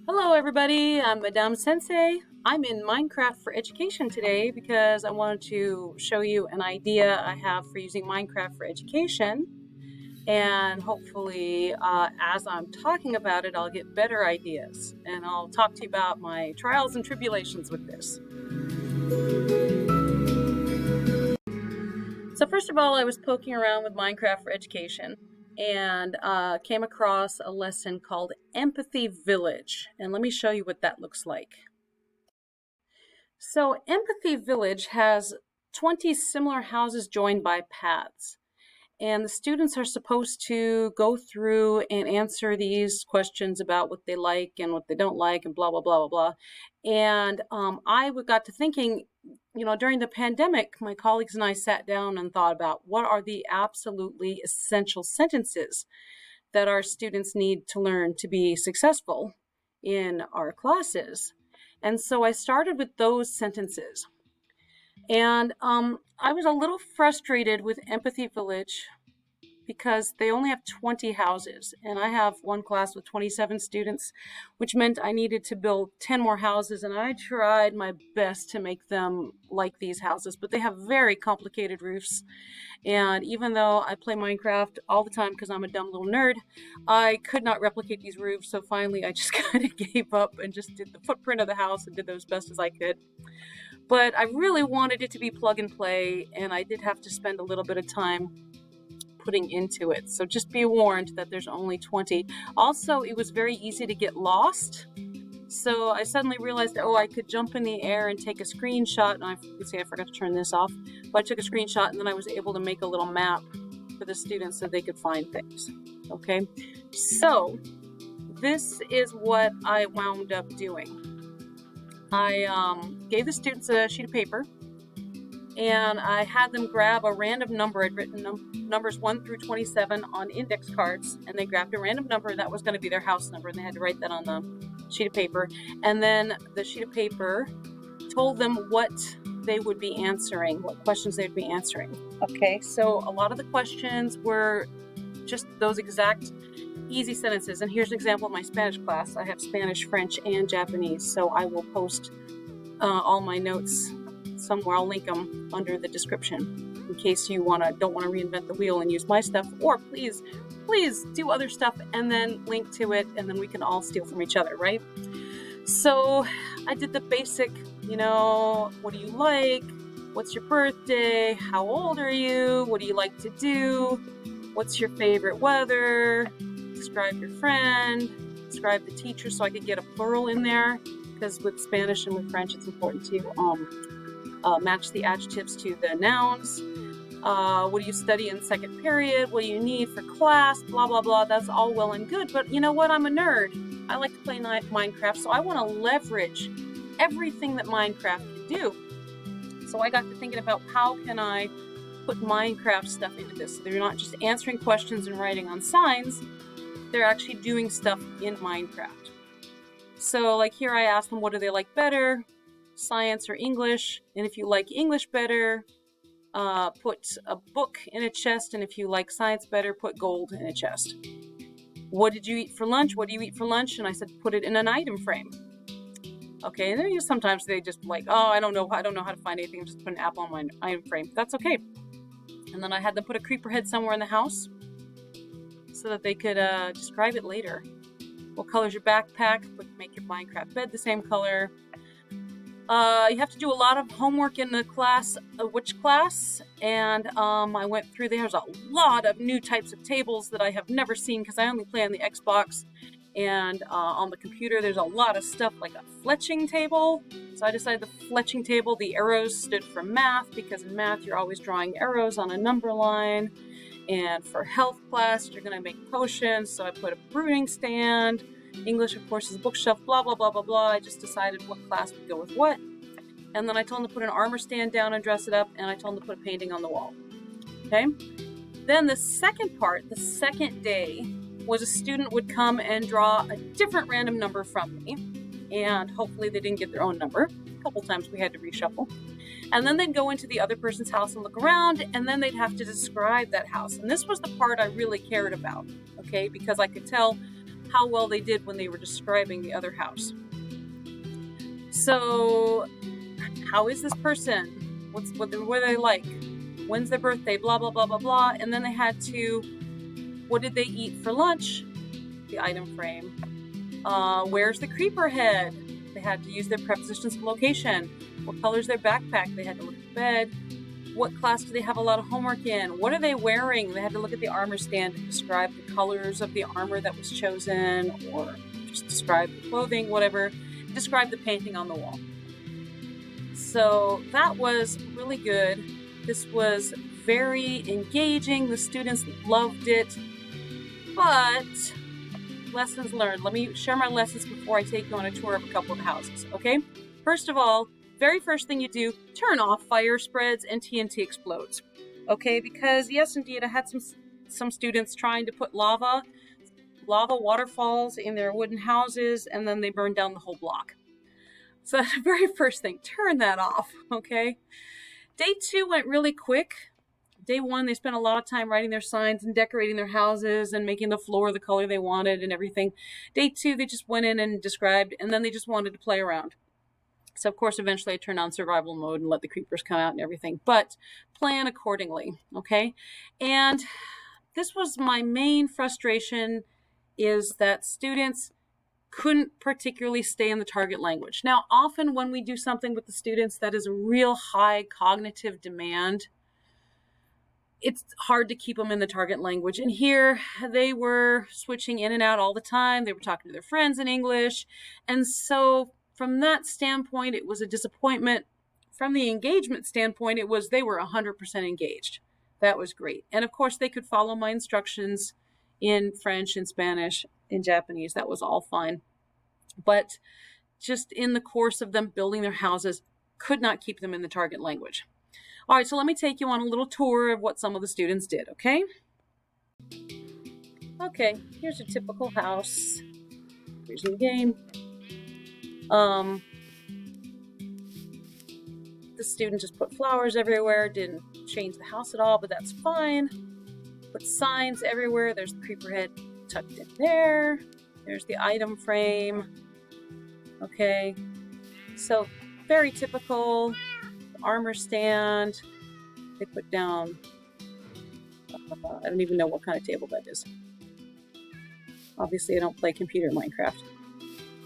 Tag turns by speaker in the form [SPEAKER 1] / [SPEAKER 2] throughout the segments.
[SPEAKER 1] Hello everybody, I'm Madame Sensei. I'm in Minecraft for Education today because I wanted to show you an idea I have for using Minecraft for education. And hopefully, as I'm talking about it, I'll get better ideas. And I'll talk to you about my trials and tribulations with this. So first of all, I was poking around with Minecraft for Education and came across a lesson called Empathy Village. And let me show you what that looks like. So Empathy Village has 20 similar houses joined by paths. And the students are supposed to go through and answer these questions about what they like and what they don't like and blah, blah, blah, blah, blah. And I got to thinking, during the pandemic, my colleagues and I sat down and thought about what are the absolutely essential sentences that our students need to learn to be successful in our classes. And so I started with those sentences. And I was a little frustrated with Empathy Village because they only have 20 houses, and I have one class with 27 students, which meant I needed to build 10 more houses, and I tried my best to make them like these houses, but they have very complicated roofs. And even though I play Minecraft all the time because I'm a dumb little nerd, I could not replicate these roofs, so finally I just kind of gave up and just did the footprint of the house and did them as best as I could. But I really wanted it to be plug and play, and I did have to spend a little bit of time putting into it. So just be warned that there's only 20. Also, it was very easy to get lost. So I suddenly realized, I could jump in the air and take a screenshot. And I forgot to turn this off. But I took a screenshot and then I was able to make a little map for the students so they could find things. Okay, so this is what I wound up doing. I gave the students a sheet of paper and I had them grab a random number. I'd written numbers 1 through 27 on index cards, and they grabbed a random number that was going to be their house number, and they had to write that on the sheet of paper. And then the sheet of paper told them what they would be answering, what questions they would be answering. Okay, so a lot of the questions were just those exact easy sentences. And here's an example of my Spanish class. I have Spanish, French, and Japanese, so I will post all my notes somewhere. I'll link them under the description in case you don't want to reinvent the wheel and use my stuff, or please do other stuff and then link to it, and then we can all steal from each other, right? So I did the basic, what do you like? What's your birthday? How old are you? What do you like to do? What's your favorite weather? Describe your friend. Describe the teacher, so I could get a plural in there, because with Spanish and with French, it's important to match the adjectives to the nouns. What do you study in second period? What do you need for class? Blah, blah, blah. That's all well and good. But you know what? I'm a nerd. I like to play Minecraft, so I want to leverage everything that Minecraft can do. So I got to thinking about how can I put Minecraft stuff into this. So they're not just answering questions and writing on signs. They're actually doing stuff in Minecraft. So like here I asked them, what do they like better? Science or English? And if you like English better, put a book in a chest, and if you like science better, put gold in a chest. What did you eat for lunch? What do you eat for lunch? And I said, put it in an item frame. Okay, and then sometimes they just like, I don't know how to find anything, just put an apple on my item frame. That's okay. And then I had them put a creeper head somewhere in the house so that they could describe it later. What color's your backpack? Make your Minecraft bed the same color. You have to do a lot of homework in the class, which class? And I went through, there's a lot of new types of tables that I have never seen because I only play on the Xbox. And on the computer, there's a lot of stuff like a fletching table. So I decided the fletching table, the arrows stood for math, because in math, you're always drawing arrows on a number line. And for health class, you're going to make potions. So I put a brewing stand. English, of course, is a bookshelf, blah, blah, blah, blah, blah. I just decided what class would go with what. And then I told them to put an armor stand down and dress it up, and I told them to put a painting on the wall. Okay? Then the second part, the second day, was a student would come and draw a different random number from me, and hopefully they didn't get their own number. A couple times we had to reshuffle. And then they'd go into the other person's house and look around, and then they'd have to describe that house. And this was the part I really cared about, okay? Because I could tell how well they did when they were describing the other house. So, how is this person? What are they like? When's their birthday? Blah, blah, blah, blah, blah. And then they had to, what did they eat for lunch? The item frame. Where's the creeper head? They had to use their prepositions of location. What color's their backpack? They had to look at the bed. What class do they have a lot of homework in? What are they wearing? They had to look at the armor stand and describe the colors of the armor that was chosen, or just describe the clothing, whatever. Describe the painting on the wall. So that was really good. This was very engaging. The students loved it. But lessons learned. Let me share my lessons before I take you on a tour of a couple of the houses, okay? First of all, very first thing you do, turn off fire spreads and TNT explodes, okay? Because yes, indeed, I had some students trying to put lava waterfalls in their wooden houses, and then they burned down the whole block. So that's the very first thing, turn that off, okay? Day 2 went really quick. Day 1, they spent a lot of time writing their signs and decorating their houses and making the floor the color they wanted and everything. Day 2, they just went in and described, and then they just wanted to play around. So, of course, eventually I turned on survival mode and let the creepers come out and everything. But plan accordingly, okay? And this was my main frustration, is that students couldn't particularly stay in the target language. Now, often when we do something with the students that is a real high cognitive demand, it's hard to keep them in the target language. And here they were switching in and out all the time. They were talking to their friends in English. And so from that standpoint, it was a disappointment. From the engagement standpoint, they were 100% engaged. That was great. And of course, they could follow my instructions in French, in Spanish, in Japanese. That was all fine. But just in the course of them building their houses, could not keep them in the target language. All right, so let me take you on a little tour of what some of the students did, okay? Okay, here's a typical house. Here's the game. The student just put flowers everywhere, didn't change the house at all, but that's fine. Put signs everywhere. There's the creeper head tucked in there. There's the item frame. Okay, so very typical. Armor stand. They put down, I don't even know what kind of table that is. Obviously, I don't play computer Minecraft.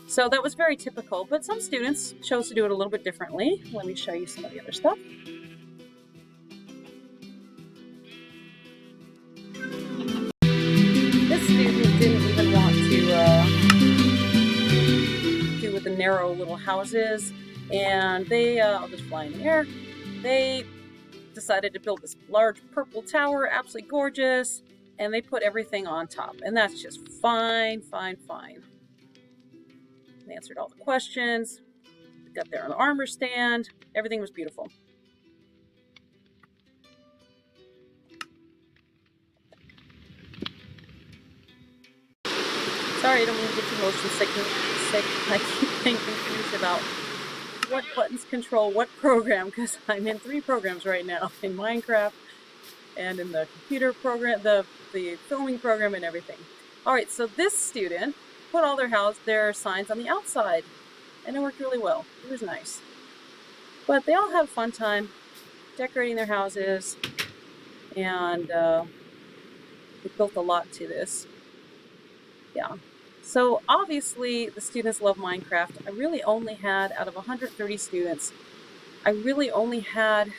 [SPEAKER 1] So that was very typical, but some students chose to do it a little bit differently. Let me show you some of the other stuff. This student didn't even want to do with the narrow little houses, and they, I'll just fly in the air, they decided to build this large purple tower, absolutely gorgeous, and they put everything on top, and that's just fine, fine, fine. They answered all the questions, got there on the armor stand, everything was beautiful. Sorry, I don't mean to get you motion sick. I keep getting confused about what buttons control what program, because I'm in 3 programs right now, in Minecraft and in the computer program, the filming program and everything. All right, so this student put all their signs on the outside, and it worked really well. It was nice. But they all had a fun time decorating their houses, and they built a lot to this. Yeah. So obviously the students love Minecraft. I really only had, out of 130 students, I really only had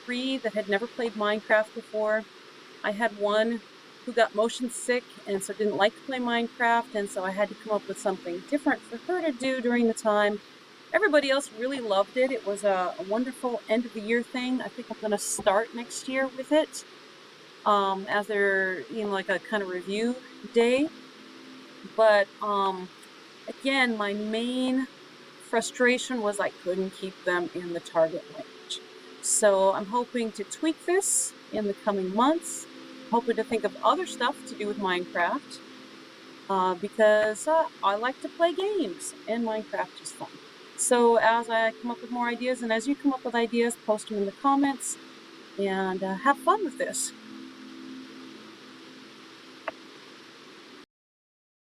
[SPEAKER 1] 3 that had never played Minecraft before. I had one who got motion sick and so didn't like to play Minecraft, and so I had to come up with something different for her to do during the time. Everybody else really loved it. It was a wonderful end of the year thing. I think I'm going to start next year with it as their, like a kind of review day. But again, my main frustration was I couldn't keep them in the target language. So I'm hoping to tweak this in the coming months. I'm hoping to think of other stuff to do with Minecraft because I like to play games, and Minecraft is fun. So as I come up with more ideas, and as you come up with ideas, post them in the comments, and have fun with this.